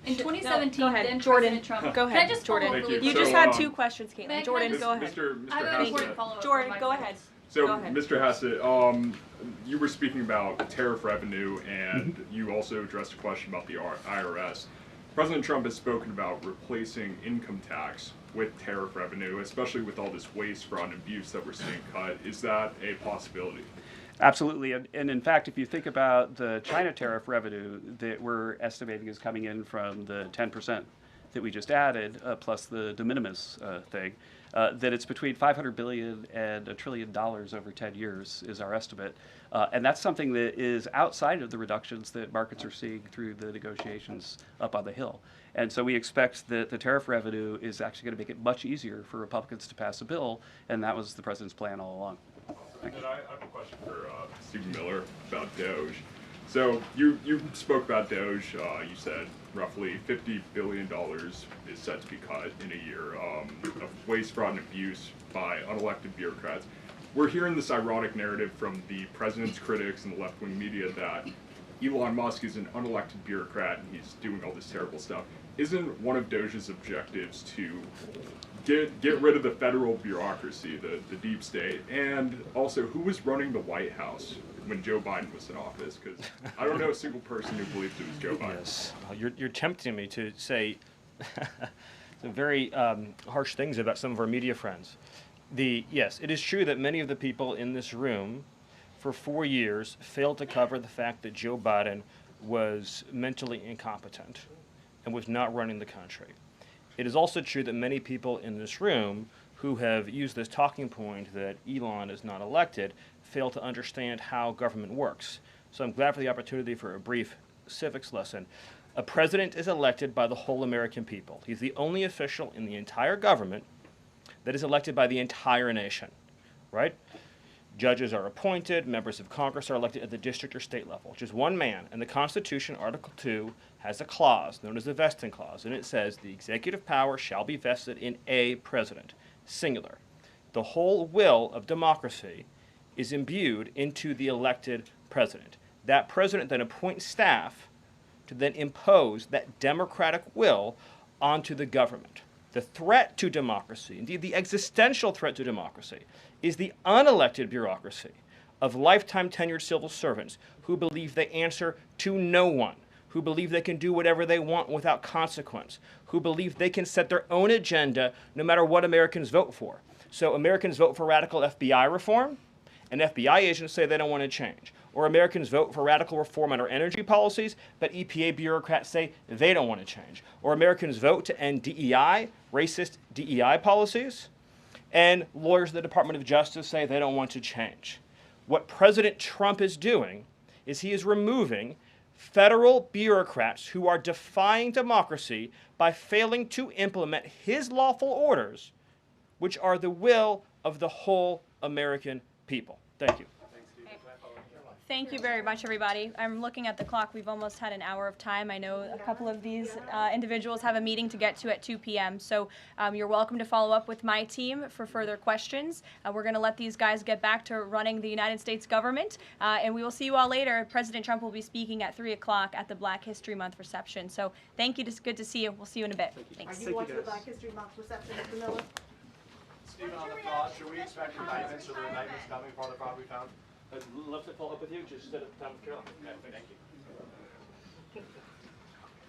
In 2017, go ahead, then Jordan. President Trump. Go ahead, can I just Jordan. follow up really You quick? just had 2 questions, Caitlin. Meg, Jordan, go ahead. I have an important follow-up. Jordan, go ahead. So, go ahead. Mr. Hassett, you were speaking about tariff revenue, and you also addressed a question about the IRS. President Trump has spoken about replacing income tax with tariff revenue, especially with all this waste, fraud, and abuse that we're seeing cut. Is that a possibility? Absolutely, and in fact, if you think about the China tariff revenue that we're estimating is coming in from the 10% that we just added, plus the de minimis thing, that it's between $500 billion and $1 trillion over 10 years is our estimate. And that's something that is outside of the reductions that markets are seeing through the negotiations up on the Hill. And so we expect that the tariff revenue is actually going to make it much easier for Republicans to pass a bill, and that was the president's plan all along. And then I have a question for Stephen Miller about Doge. So you spoke about Doge. You said roughly $50 billion is set to be cut in a year of waste, fraud, and abuse by unelected bureaucrats. We're hearing this ironic narrative from the president's critics and the left-wing media that Elon Musk is an unelected bureaucrat and he's doing all this terrible stuff. Isn't one of Doge's objectives to get rid of the federal bureaucracy, the deep state, and also who was running the White House when Joe Biden was in office? Because I don't know a single person who believes it was Joe Biden. Yes, you're tempting me to say some very harsh things about some of our media friends. Yes, it is true that many of the people in this room for 4 years failed to cover the fact that Joe Biden was mentally incompetent and was not running the country. It is also true that many people in this room who have used this talking point that Elon is not elected fail to understand how government works. So I'm glad for the opportunity for a brief civics lesson. A president is elected by the whole American people. He's the only official in the entire government that is elected by the entire nation, right? Judges are appointed, members of Congress are elected at the district or state level, just one man. And the Constitution, Article 2, has a clause known as the vesting clause, and it says the executive power shall be vested in a president, singular. The whole will of democracy is imbued into the elected president. That president then appoints staff to then impose that democratic will onto the government. The threat to democracy, indeed the existential threat to democracy, is the unelected bureaucracy of lifetime tenured civil servants who believe they answer to no one, who believe they can do whatever they want without consequence, who believe they can set their own agenda no matter what Americans vote for. So Americans vote for radical FBI reform, and FBI agents say they don't want to change. Or Americans vote for radical reform on our energy policies, but EPA bureaucrats say they don't want to change. Or Americans vote to end DEI, racist DEI policies, and lawyers at the Department of Justice say they don't want to change. What President Trump is doing is he is removing federal bureaucrats who are defying democracy by failing to implement his lawful orders, which are the will of the whole American people. Thank you. Thank you very much, everybody. I'm looking at the clock. We've almost had an hour of time. I know a couple of these individuals have a meeting to get to at 2 p.m., so you're welcome to follow up with my team for further questions. We're going to let these guys get back to running the United States government, and we will see you all later. President Trump will be speaking at 3 o'clock at the Black History Month reception. So thank you. It's good to see you. We'll see you in a bit. Thanks. Are you watching the Black History Month reception, Mr. Miller? Stephen, on the fraud, should we expect indictments or the indictments coming for the fraud we found? I'd love to follow up with you. Just set up time with Carol. Okay, thank you.